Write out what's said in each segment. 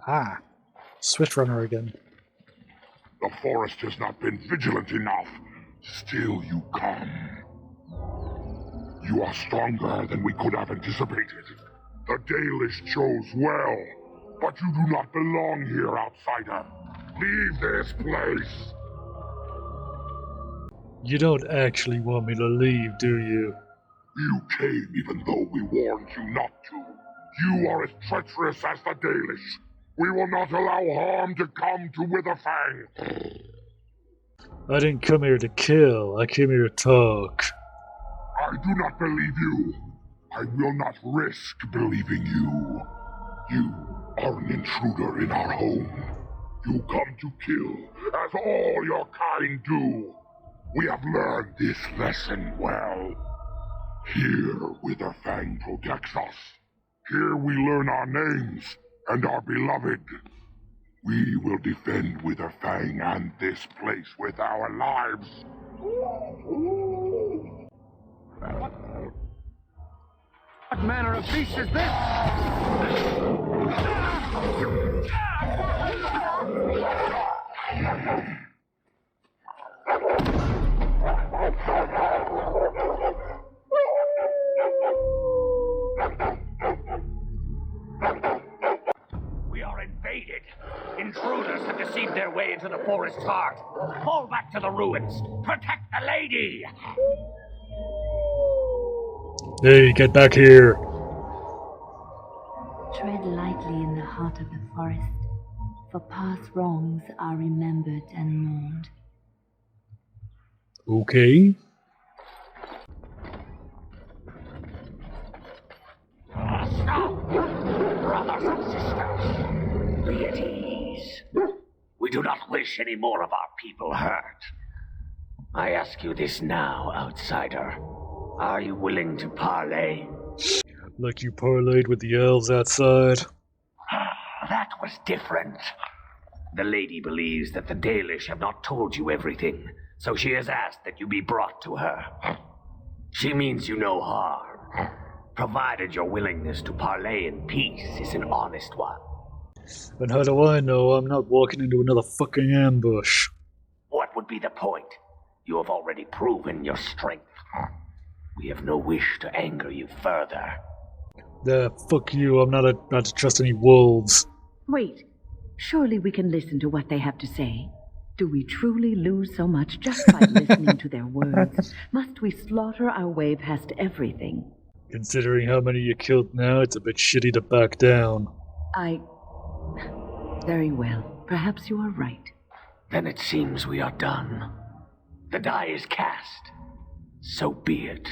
Ah, Swift Runner again. The forest has not been vigilant enough. Still you come. You are stronger than we could have anticipated. The Dalish chose well, but you do not belong here, outsider. Leave this place. You don't actually want me to leave, do you? You came even though we warned you not to. You are as treacherous as the Dalish. We will not allow harm to come to Witherfang. I didn't come here to kill, I came here to talk. I do not believe you. I will not risk believing you. You are an intruder in our home. You come to kill, as all your kind do. We have learned this lesson well. Here, Witherfang protects us. Here we learn our names and are beloved. We will defend Witherfang and this place with our lives. What manner of beast is this? We are invaded. Intruders have deceived their way into the forest's heart. Fall back to the ruins. Protect the lady! Hey, get back here! Tread lightly in the heart of the forest, for past wrongs are remembered and mourned. Okay. Stop! Brothers and sisters, be at ease. We do not wish any more of our people hurt. I ask you this now, outsider. Are you willing to parley? Like you parlayed with the elves outside. That was different. The lady believes that the Dalish have not told you everything, so she has asked that you be brought to her. She means you no harm, provided your willingness to parley in peace is an honest one. And how do I know I'm not walking into another fucking ambush? What would be the point? You have already proven your strength. We have no wish to anger you further. Fuck you, I'm not about to trust any wolves. Wait, surely we can listen to what they have to say. Do we truly lose so much just by listening to their words? Must we slaughter our way past everything? Considering how many you killed now, it's a bit shitty to back down. Very well. Perhaps you are right. Then it seems we are done. The die is cast. So be it.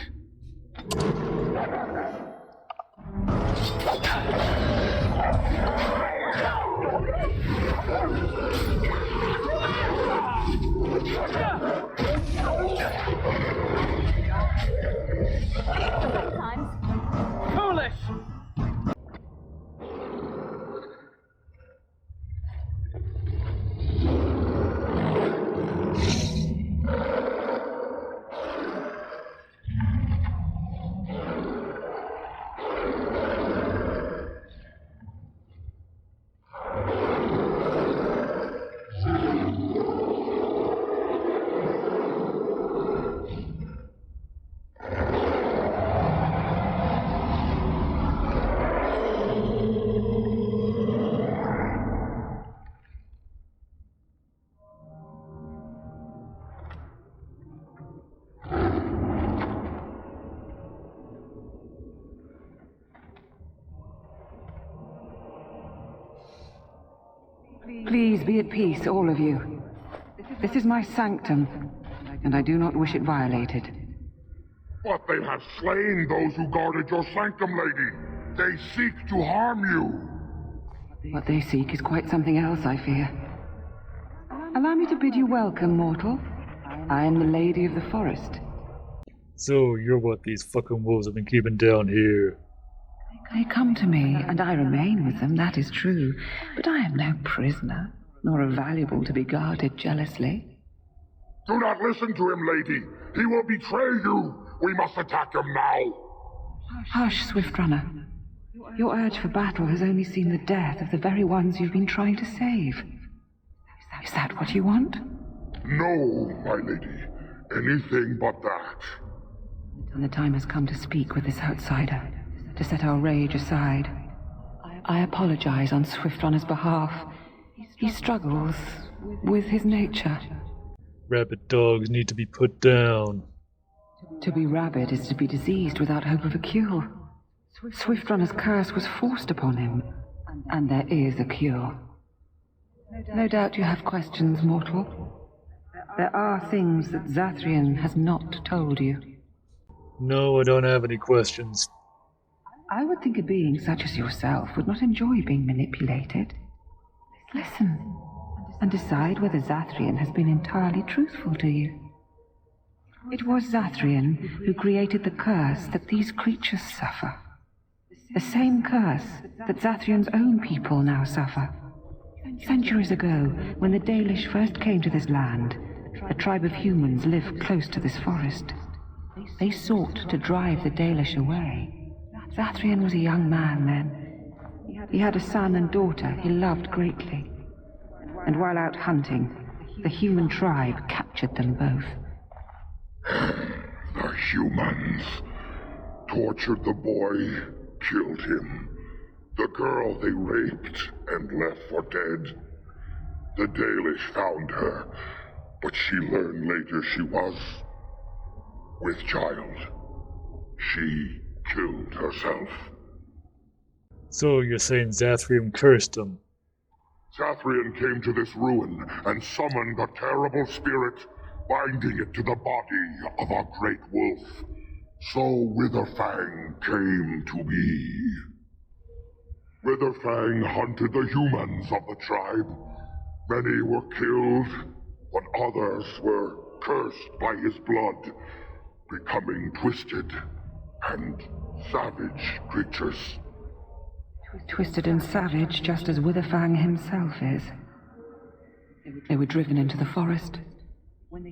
Foolish! Please be at peace, all of you. This is my sanctum, and I do not wish it violated. But they have slain those who guarded your sanctum, lady. They seek to harm you. What they seek is quite something else, I fear. Allow me to bid you welcome, mortal. I am the Lady of the Forest. So, you're what these fucking wolves have been keeping down here. They come to me, and I remain with them, that is true. But I am no prisoner, nor a valuable to be guarded jealously. Do not listen to him, lady. He will betray you. We must attack him now. Hush, Swift Runner. Your urge for battle has only seen the death of the very ones you've been trying to save. Is that what you want? No, my lady. Anything but that. And the time has come to speak with this outsider, to set our rage aside. I apologize on Swiftrunner's behalf. He struggles with his nature. Rabid dogs need to be put down. To be rabid is to be diseased without hope of a cure. Swiftrunner's curse was forced upon him, and there is a cure. No doubt you have questions, mortal. There are things that Zathrian has not told you. No, I don't have any questions. I would think a being such as yourself would not enjoy being manipulated. Listen, and decide whether Zathrian has been entirely truthful to you. It was Zathrian who created the curse that these creatures suffer. The same curse that Zathrian's own people now suffer. Centuries ago, when the Dalish first came to this land, a tribe of humans lived close to this forest. They sought to drive the Dalish away. Zathrian was a young man then. He had a son and daughter he loved greatly. And while out hunting, the human tribe captured them both. The humans tortured the boy, killed him. The girl they raped and left for dead. The Dalish found her, but she learned later she was with child. She killed herself. So you're saying Zathrian cursed them? Zathrian came to this ruin and summoned a terrible spirit, binding it to the body of a great wolf. So Witherfang came to be. Witherfang hunted the humans of the tribe. Many were killed, but others were cursed by his blood, becoming twisted and savage creatures. Twisted and savage, just as Witherfang himself is. They were driven into the forest.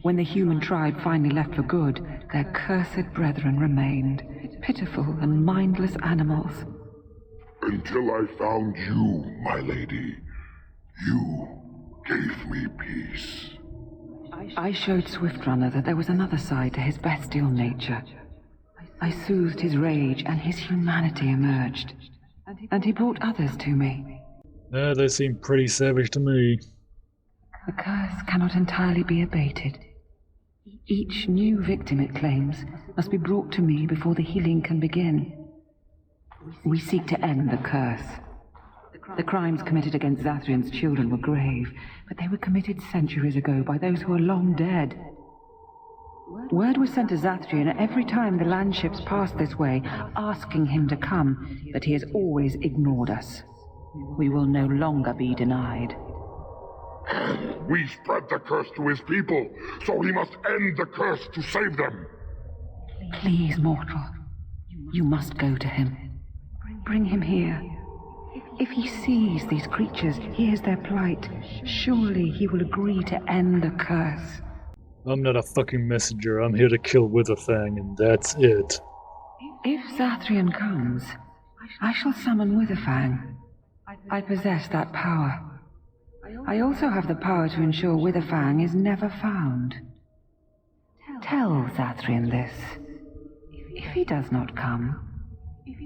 When the human tribe finally left for good, their cursed brethren remained, pitiful and mindless animals. Until I found you, my lady. You gave me peace. I showed Swiftrunner that there was another side to his bestial nature. I soothed his rage, and his humanity emerged. And he brought others to me. They seem pretty savage to me. The curse cannot entirely be abated. Each new victim, it claims, must be brought to me before the healing can begin. We seek to end the curse. The crimes committed against Zathrian's children were grave, but they were committed centuries ago by those who are long dead. Word was sent to Zathrian every time the landships passed this way, asking him to come, but he has always ignored us. We will no longer be denied. We spread the curse to his people, so he must end the curse to save them. Please, mortal, you must go to him. Bring him here. If he sees these creatures, hears their plight, surely he will agree to end the curse. I'm not a fucking messenger. I'm here to kill Witherfang, and that's it. If Zathrian comes, I shall summon Witherfang. I possess that power. I also have the power to ensure Witherfang is never found. Tell Zathrian this. If he does not come,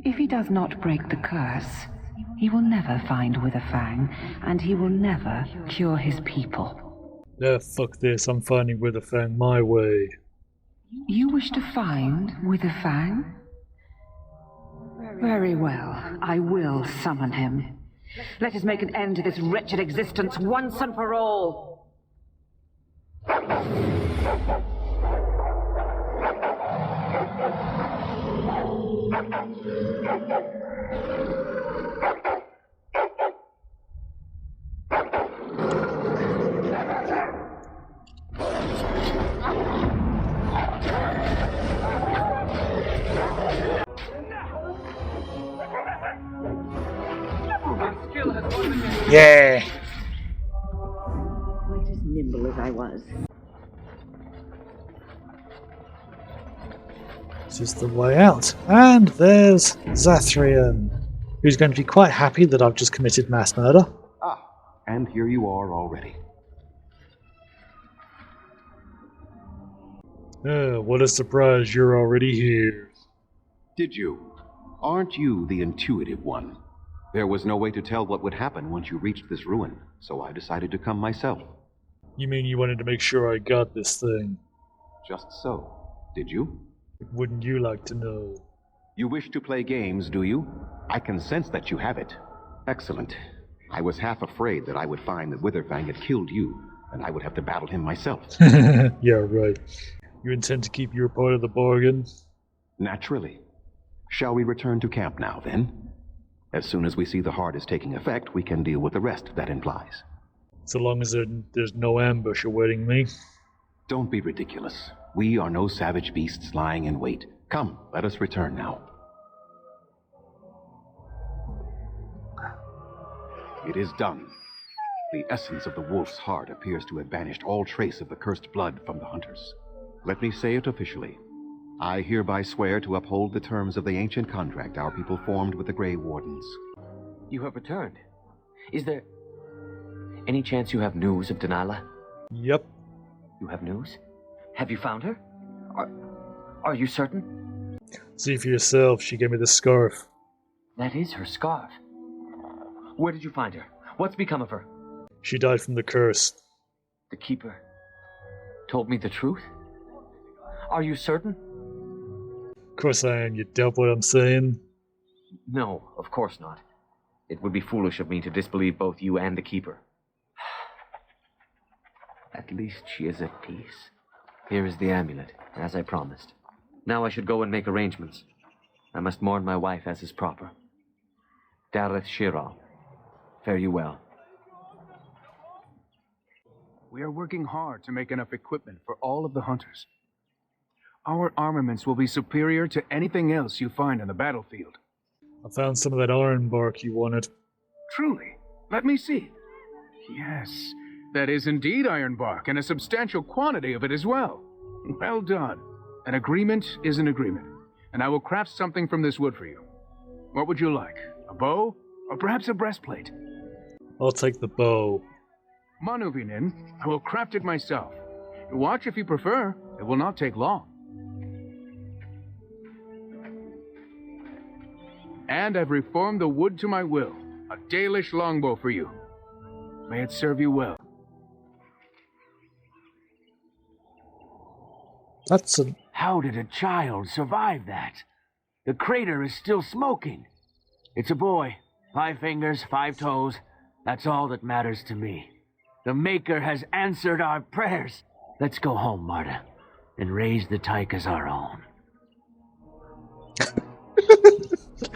if he does not break the curse, he will never find Witherfang, and he will never cure his people. Fuck this. I'm finding Witherfang my way. You wish to find Witherfang? Very well. I will summon him. Let us make an end to this wretched existence once and for all. Yeah. Quite as nimble as I was. This is the way out. And there's Zathrian. who's going to be quite happy that I've just committed mass murder. Ah, and here you are already. What a surprise, you're already here. Did you? Aren't you the intuitive one? There was no way to tell what would happen once you reached this ruin, so I decided to come myself. You mean you wanted to make sure I got this thing? Just so. Did you? Wouldn't you like to know? You wish to play games, do you? I can sense that you have it. Excellent. I was half afraid that I would find that Witherfang had killed you, and I would have to battle him myself. Yeah, right. You intend to keep your part of the bargain? Naturally. Shall we return to camp now, then? As soon as we see the heart is taking effect, we can deal with the rest that implies. So long as there's no ambush awaiting me. Don't be ridiculous. We are no savage beasts lying in wait. Come, let us return now. It is done. The essence of the wolf's heart appears to have banished all trace of the cursed blood from the hunters. Let me say it officially. I hereby swear to uphold the terms of the ancient contract our people formed with the Grey Wardens. You have returned. Is there any chance you have news of Delilah? Yep. You have news? Have you found her? Are you certain? See for yourself, she gave me the scarf. That is her scarf. Where did you find her? What's become of her? She died from the curse. The Keeper told me the truth? Are you certain? Of course I am, you doubt what I'm saying? No, of course not. It would be foolish of me to disbelieve both you and the Keeper. At least she is at peace. Here is the amulet, as I promised. Now I should go and make arrangements. I must mourn my wife as is proper. Dareth Shiral, fare you well. We are working hard to make enough equipment for all of the hunters. Our armaments will be superior to anything else you find on the battlefield. I found some of that iron bark you wanted. Truly. Let me see. Yes, that is indeed iron bark, and a substantial quantity of it as well. Well done. An agreement is an agreement, and I will craft something from this wood for you. What would you like? A bow? Or perhaps a breastplate? I'll take the bow. Manuvinin, I will craft it myself. Watch if you prefer. It will not take long. And I've reformed the wood to my will. A Dalish longbow for you. May it serve you well. That's a... How did a child survive that? The crater is still smoking. It's a boy. 5 fingers, 5 toes. That's all that matters to me. The Maker has answered our prayers. Let's go home, Marta, and raise the tyke as our own.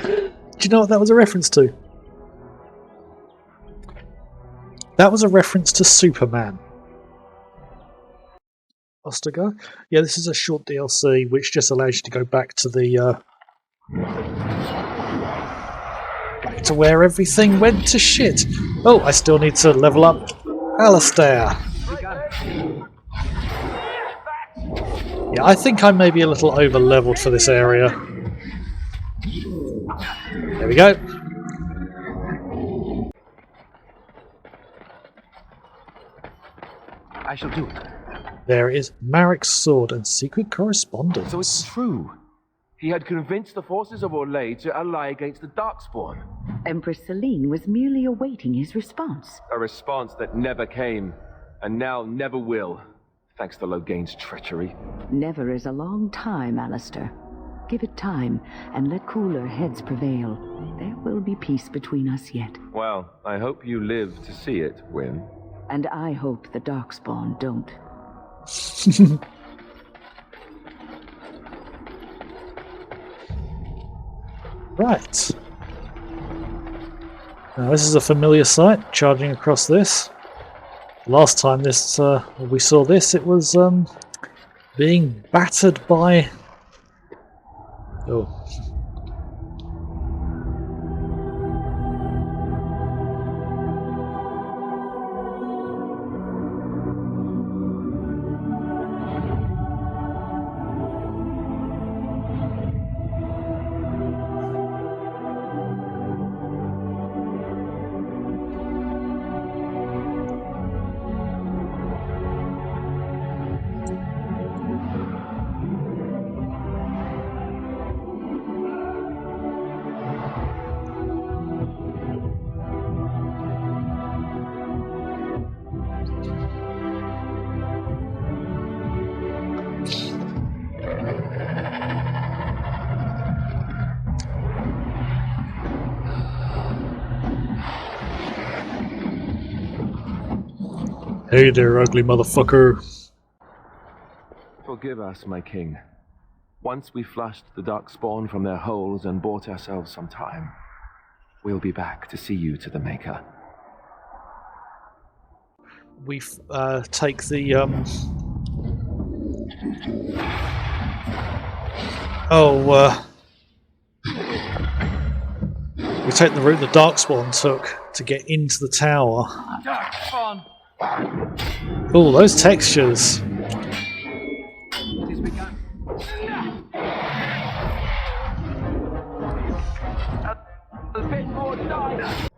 Do you know what that was a reference to? That was a reference to Superman. Ostagar? Yeah, this is a short DLC which just allows you to go back to the back to where everything went to shit. Oh, I still need to level up Alistair. Yeah, I think I may be a little over leveled for this area. There we go. I shall do it. There is Marek's sword and secret correspondence. So it's true. He had convinced the forces of Orlais to ally against the Darkspawn. Empress Celine was merely awaiting his response. A response that never came, and now never will, thanks to Loghain's treachery. Never is a long time, Alistair. Give it time, and let cooler heads prevail. There will be peace between us yet. Well, I hope you live to see it, Wyn. And I hope the Darkspawn don't. Right. Now this is a familiar sight, charging across this. Last time we saw this, it was being battered by... Oh. Hey there, ugly motherfucker. Forgive us, my king. Once we flushed the darkspawn from their holes and bought ourselves some time, we'll be back to see you to the Maker. We take the we take the route the Darkspawn took to get into the tower. Darkspawn! Oh, those textures. It is begun. A bit more dice!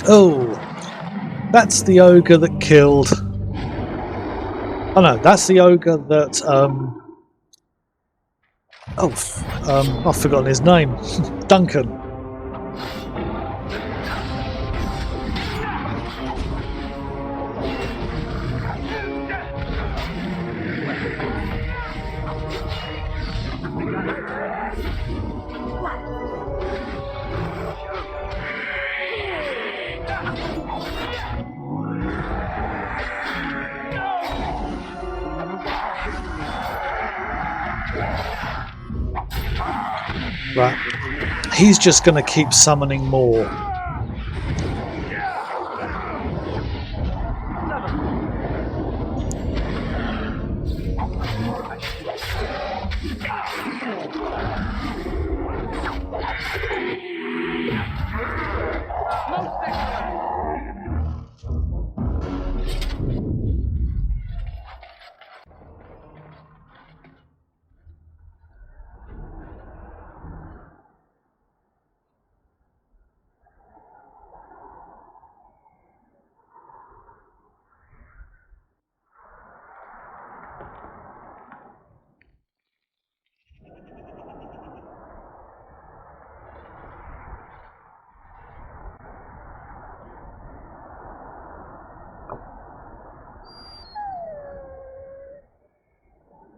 Oh, that's the ogre that killed. Oh no, that's the ogre that I've forgotten his name. Duncan. Right. He's just going to keep summoning more.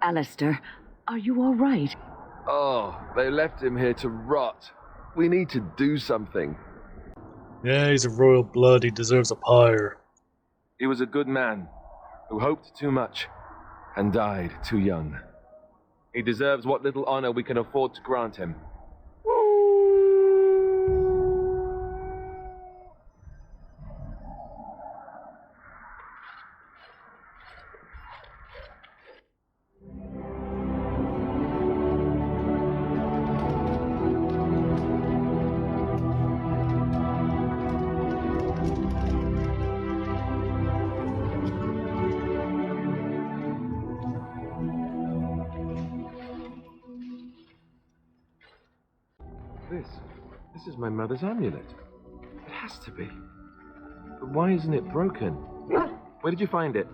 Alistair, are you all right? Oh, they left him here to rot. We need to do something. Yeah, he's a royal blood. He deserves a pyre. He was a good man who hoped too much and died too young. He deserves what little honor we can afford to grant him. This is my mother's amulet. It has to be. But why isn't it broken? Where did you find it?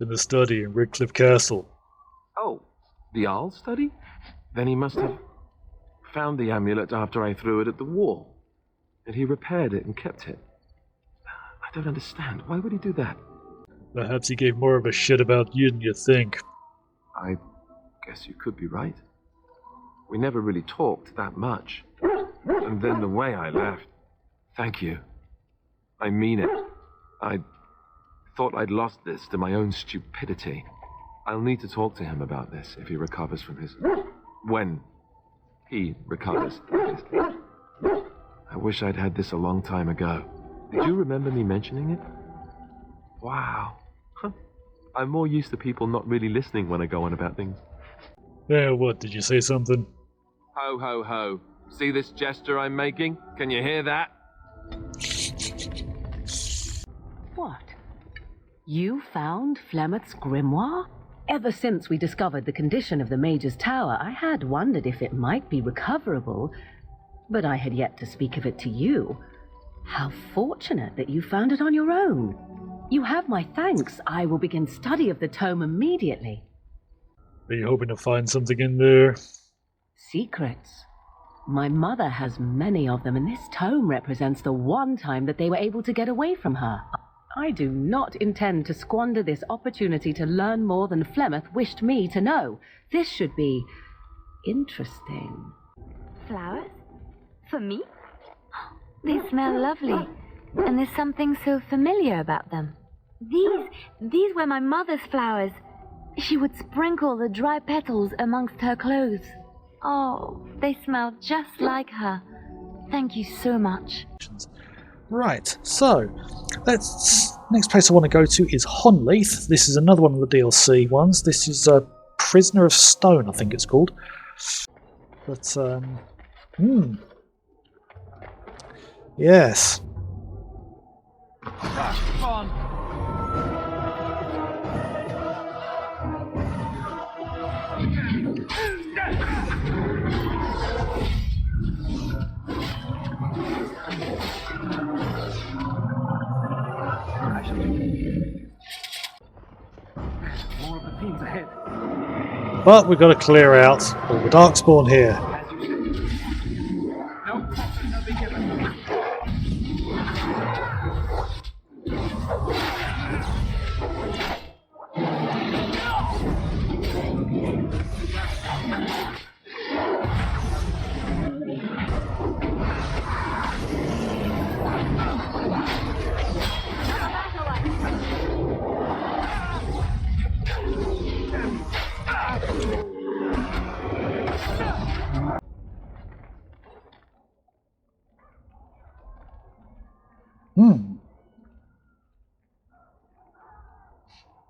In the study in Redcliffe Castle. Oh, the Jarl's study? Then he must have found the amulet after I threw it at the wall. And he repaired it and kept it. I don't understand. Why would he do that? Perhaps he gave more of a shit about you than you think. I guess you could be right. We never really talked that much. And then the way I left. Thank you. I mean it. I thought I'd lost this to my own stupidity. I'll need to talk to him about this if he recovers from his... When he recovers. I wish I'd had this a long time ago. Did you remember me mentioning it? Wow. Huh. I'm more used to people not really listening when I go on about things. Yeah, what, did you say something? Ho, ho, ho. See this gesture I'm making? Can you hear that? What? You found Flemeth's grimoire? Ever since we discovered the condition of the Mage's Tower, I had wondered if it might be recoverable, but I had yet to speak of it to you. How fortunate that you found it on your own. You have my thanks. I will begin study of the tome immediately. Are you hoping to find something in there? Secrets. My mother has many of them, and this tome represents the one time that they were able to get away from her. I do not intend to squander this opportunity to learn more than Flemeth wished me to know. This should be interesting. Flowers? For me? They smell lovely, and there's something so familiar about them. These were my mother's flowers. She would sprinkle the dry petals amongst her clothes. Oh, they smell just like her. Thank you so much. Right, so next place I want to go to is Honnleath. This is another one of the DLC ones. This is a Prisoner of Stone, I think it's called. But yes. More of the fiends ahead. But we've got to clear out all the Darkspawn here. As you said. No profit shall be given.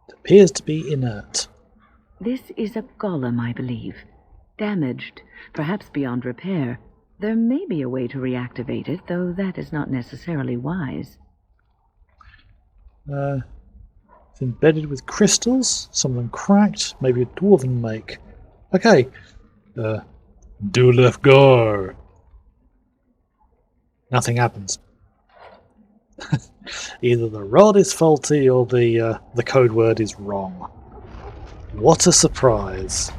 It appears to be inert. This is a golem, I believe. Damaged, perhaps beyond repair. There may be a way to reactivate it, though that is not necessarily wise. It's embedded with crystals, some of them cracked, maybe a dwarven make. Okay. Do left go. Nothing happens. Either the rod is faulty or the code word is wrong. What a surprise.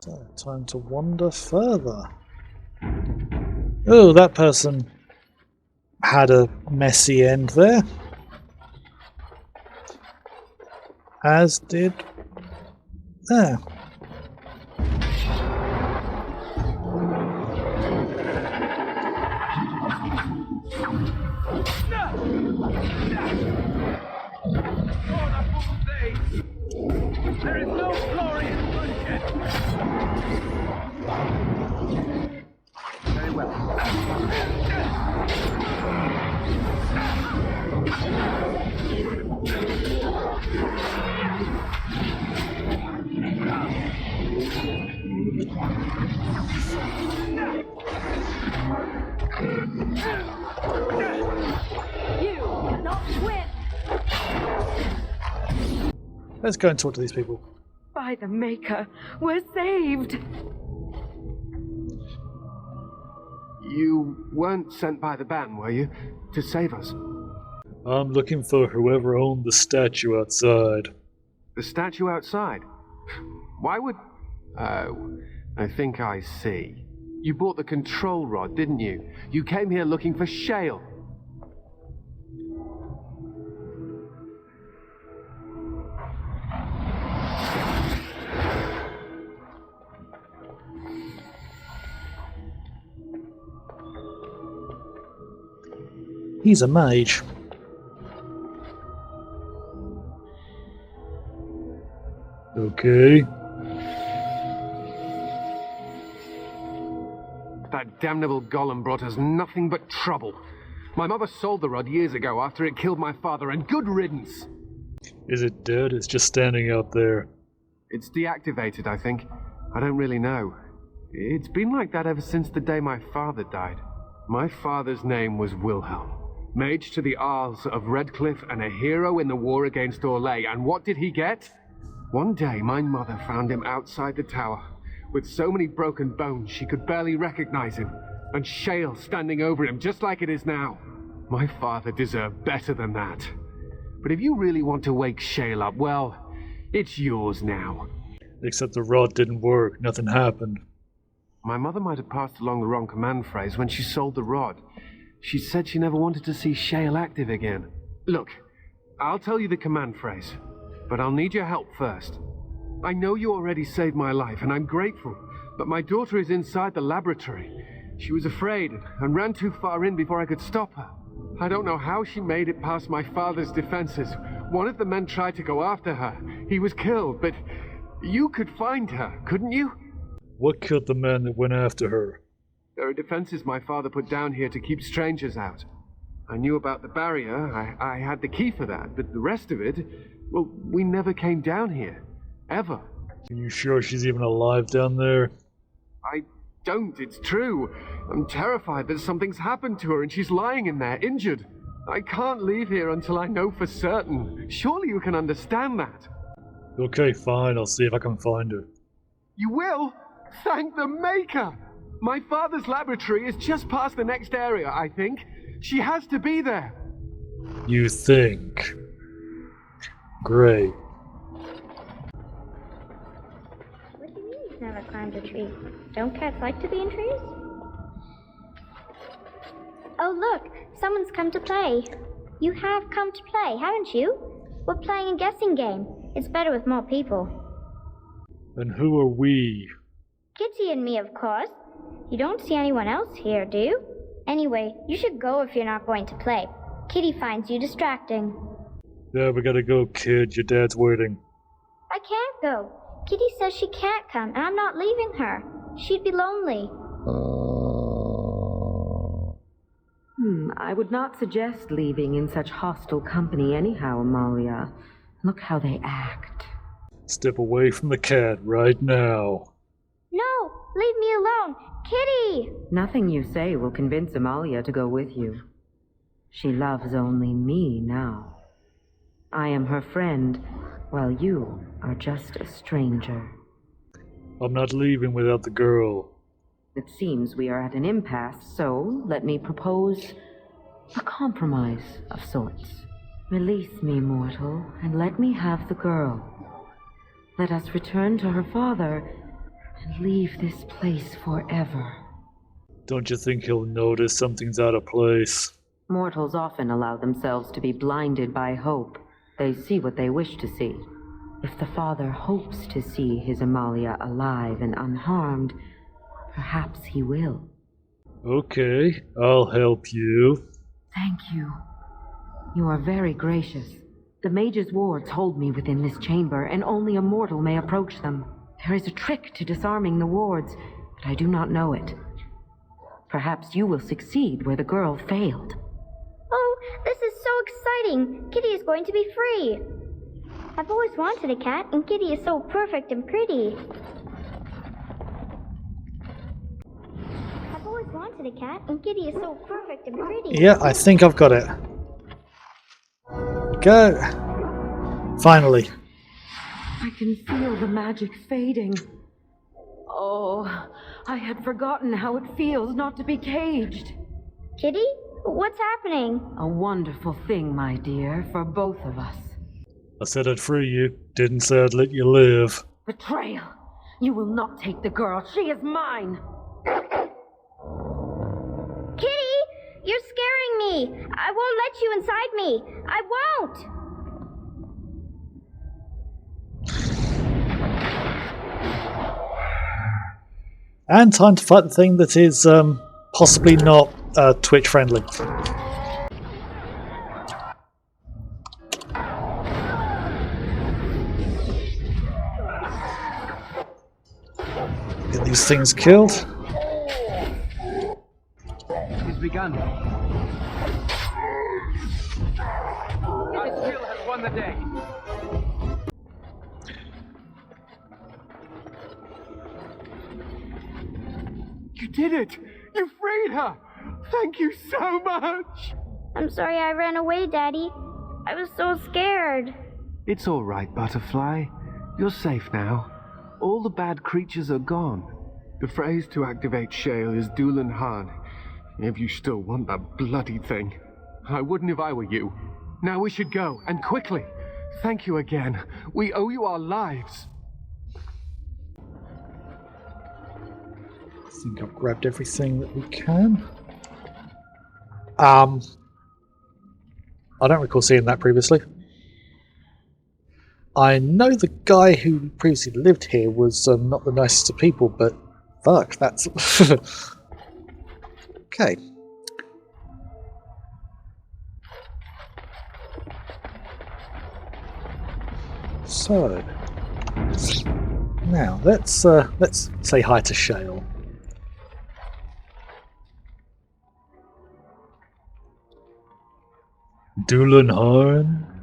So, time to wander further. Oh, that person had a messy end there. As did there. There is no glory in bloodshed. Very well. You cannot win! Let's go and talk to these people. By the Maker, we're saved! You weren't sent by the ban, were you? To save us? I'm looking for whoever owned the statue outside. The statue outside? Why would... Oh, I think I see. You bought the control rod, didn't you? You came here looking for Shale. He's a mage. Okay. That damnable golem brought us nothing but trouble. My mother sold the rod years ago after it killed my father, and good riddance. Is it dead? It's just standing out there. It's deactivated, I think. I don't really know. It's been like that ever since the day my father died. My father's name was Wilhelm, mage to the Arls of Redcliffe and a hero in the war against Orlais. And what did he get? One day, my mother found him outside the tower, with so many broken bones she could barely recognize him, and shale standing over him just like it is now. My father deserved better than that. But if you really want to wake Shale up, well, it's yours now. Except the rod didn't work. Nothing happened. My mother might have passed along the wrong command phrase when she sold the rod. She said she never wanted to see Shale active again. Look, I'll tell you the command phrase, but I'll need your help first. I know you already saved my life, and I'm grateful, but my daughter is inside the laboratory. She was afraid and ran too far in before I could stop her. I don't know how she made it past my father's defenses. One of the men tried to go after her. He was killed, but you could find her, couldn't you? What killed the man that went after her? There are defenses my father put down here to keep strangers out. I knew about the barrier. I had the key for that, but the rest of it, well, we never came down here. Ever. Are you sure she's even alive down there? I don't, it's true. I'm terrified that something's happened to her and she's lying in there, injured. I can't leave here until I know for certain. Surely you can understand that. Okay, fine. I'll see if I can find her. You will? Thank the Maker! My father's laboratory is just past the next area, I think. She has to be there. You think? Great. What do you mean you've never climbed a tree? Don't cats like to be in trees? Oh look, someone's come to play. You have come to play, haven't you? We're playing a guessing game. It's better with more people. And who are we? Kitty and me, of course. You don't see anyone else here, do you? Anyway, you should go if you're not going to play. Kitty finds you distracting. Yeah, we gotta go, kid. Your dad's waiting. I can't go. Kitty says she can't come, and I'm not leaving her. She'd be lonely. I would not suggest leaving in such hostile company anyhow, Amalia. Look how they act. Step away from the cat right now. No! Leave me alone! Kitty! Nothing you say will convince Amalia to go with you. She loves only me now. I am her friend, while you are just a stranger. I'm not leaving without the girl. It seems we are at an impasse, so let me propose a compromise of sorts. Release me, mortal, and let me have the girl. Let us return to her father and leave this place forever. Don't you think he'll notice something's out of place? Mortals often allow themselves to be blinded by hope. They see what they wish to see. If the father hopes to see his Amalia alive and unharmed, perhaps he will. Okay, I'll help you. Thank you. You are very gracious. The mage's wards hold me within this chamber, and only a mortal may approach them. There is a trick to disarming the wards, but I do not know it. Perhaps you will succeed where the girl failed. Oh, this is so exciting! Kitty is going to be free! I've always wanted a cat, and Kitty is so perfect and pretty. I've always wanted a cat, and Kitty is so perfect and pretty. Yeah, I think I've got it. Go! Finally. I can feel the magic fading. Oh, I had forgotten how it feels not to be caged. Kitty? What's happening? A wonderful thing, my dear, for both of us. I said I'd free you, didn't say I'd let you live. Betrayal! You will not take the girl. She is mine! Kitty! You're scaring me! I won't let you inside me! I won't! And time to fight the thing that is possibly not Twitch friendly. Get these things killed. It's begun. Skill has won the day. You did it! You freed her! Thank you so much! I'm sorry I ran away, Daddy. I was so scared. It's all right, Butterfly. You're safe now. All the bad creatures are gone. The phrase to activate Shale is Dulan Han. If you still want that bloody thing. I wouldn't if I were you. Now we should go, and quickly. Thank you again. We owe you our lives. I think I've grabbed everything that we can. I don't recall seeing that previously. I know the guy who previously lived here was not the nicest of people, but fuck, that's... Okay. So, now let's say hi to Shale. Dulan Han.